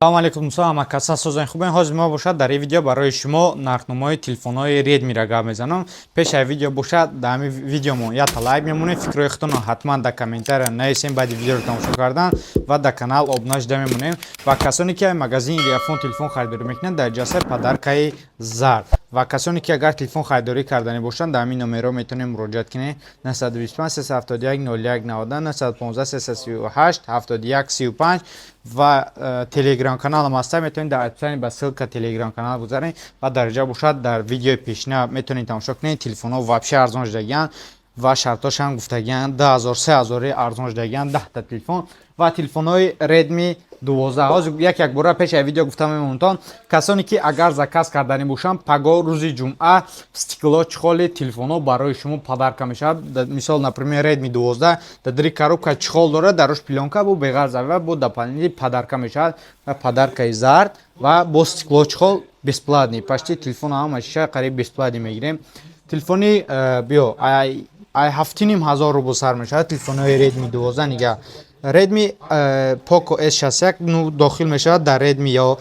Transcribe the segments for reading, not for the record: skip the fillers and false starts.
салому алейкум до'стон, каса созани хубен. Ҳозир мо бошад дар ин видео барои шумо нархномаи телефонҳои Redmi-ро гап мезанам. Пеш аз видео бошад, дар ҳамин видеомо якта лайк мемонед, фикрҳои худтонро ҳатман дар комментария нависем, баъди видеоро тамошо кардан ва дар канал обуна шуда мемонем. Ва касоне ки магазини iPhone телефон харидорӣ мекунанд, дар ҷаҳати подаркаи зард. Ва касоне ки агар телефон харидорӣ кардани бошанд, дар ҳамин номерҳо метавонед муроҷиат кунед. 925 371 01 90 915 338 71 35 ва телеграм каналам ҳаста, метавонед дар описиони ба ссилка телеграм канал гузаред ва дар ҷа бошад дар видеои пешина метавонед тамошо кунед. Телефонҳо вообще арзон шудагианд ва шартҳошам гуфтагианд 2000-3000 арзон шудагианд 10 та телефон ва телефонҳои Redmi 12. ҳозир як бора пеш аз видео гуфтам мемонтон, касоне ки агар заказ кардани бошанд, паго рӯзи ҷумъа стикло чехоли телефонҳо барои шумо падарка мешавад. Мисол, например, Redmi 12 дар дри коробка чехол дорад, дарош пленка бо беғарзава бо дар панели падарка мешавад, падаркаи зард ва бо стикло чехол бесплатни. Почти телефон ҳама шиша қариб бесплатни мегирем. Телефони биё ай 7500 рубл сар мешавад. Телефонҳои Redmi 12 нига Redmi Poco S61 дохил мешавад дар Redmi ё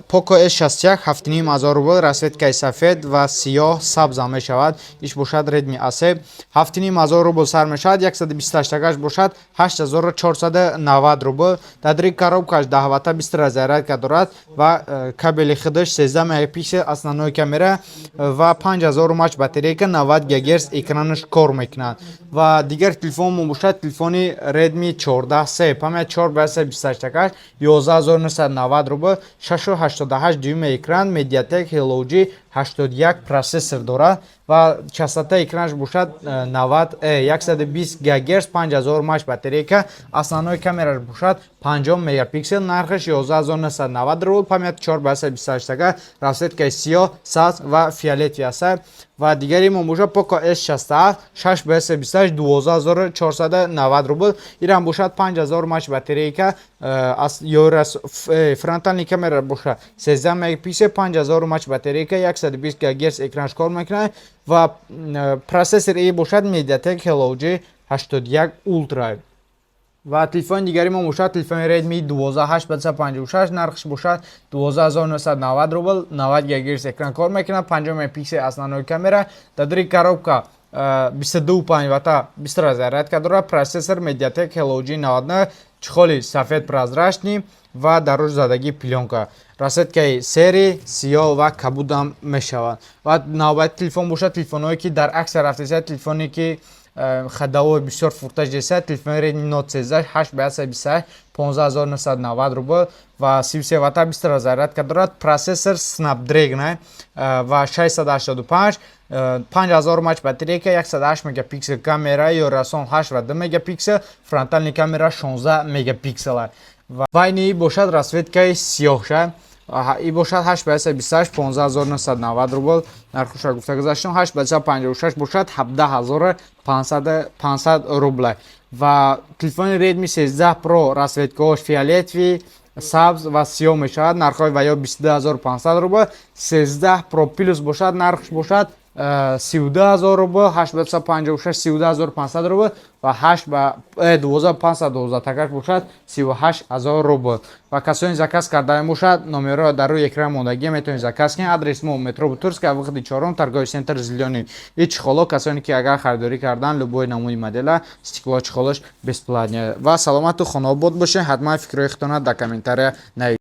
Poco S61 7500 рубл, расветкаи сафед ва сиёҳ сабза мешавад. иш бошад Redmi A7 7500 рубл сар мешавад. 128 тагаш бошад 8490 рубл. дар дри коробкаш 10 ватта 20 зарядка дорад ва кабели хидаш 13 мегапиксел основной камера ва 5000 мач батарейка, 90 ГГц экранаш кор мекунад. ва дигар телефон бошад телефони Redmi 14C, памяти 4 × 28 тагаш 11990 рубл, 688 дюйма экран, Mediatek Helio G 81 процессор дорад ва частота экранаш бошад 120 ГГц, 5000 мач батарейка, основной камераш бошад 50 мегапиксел, нархаш 11990 рубл, памяти 4 × 28 тагаш, расветкаи сиёҳ, сабз ва фиолетови аст. ва дигари мо бошад Poco S67 6 × 28 12490 рубл, ирам бошад 5000 мач батарейка, фронтални камера бошад 13 мегапиксел, 5000 мач батарейка, 120 ГГц экранаш кор мекунад ва процессори бошад Mediatek Helio G 81 Ultra. ва телефони дигари мо бошад телефони Redmi 12 856, нархш бошад 12990 рубл, 90 ГГц экран кор мекунад, 50 мегапиксел основной камера, дар дри коробка 22,5 ватта 20 зарядка дорад, процессор Mediatek Helio G 99, чехоли сафед прозрачный ва дарош задагӣ пленка, расветкаи сери сиёҳ ва кабудам мешавад. ва навбати телефон бошад телефонҳое ки дар аксар рафтаса телефоне ки хадавои бисёр фуртаж деса, телефони Redmi Note 13 8 × 28 15990 рубл ва 33 ватта 20 зарядка дорад, процессор Snapdragon ва 685, 5000 мач батарейка, 108 мегапиксел камера ё расон 8 ва 2 мегапиксел, фронтални камера 16 мегапиксел. ва ин бошад расветкаи сиёҳша, ин бошад 8 × 28 15990 рубл, нархуша гуфта гузаштам. 8 × 56 бошад 17500 рубл. ва телефони Redmi 13 Pro расветкаош фиолетови, сабз ва сиёҳ мешавад, нархҳои ва ё 22500 рубл. 13 Pro Plus бошад, нархш бошад 32000 рубл, 8 × 56 32500 рубл ва 12512 тагаш бошад 38000 рубл. ва касоне заказ кардани бошад, номерҳоро дар рӯи экран мондагӣ метавонед заказ кунед. адрес мо метро Бутурская, выходи 4, торговый центр Зеленый. и чехоло, касоне ки агар харидорӣ кардан любой намуди модела, стекло чехолош бесплатне. ва саломату хонобод бошед. ҳатман фикрҳои худтонро дар комментария нависед.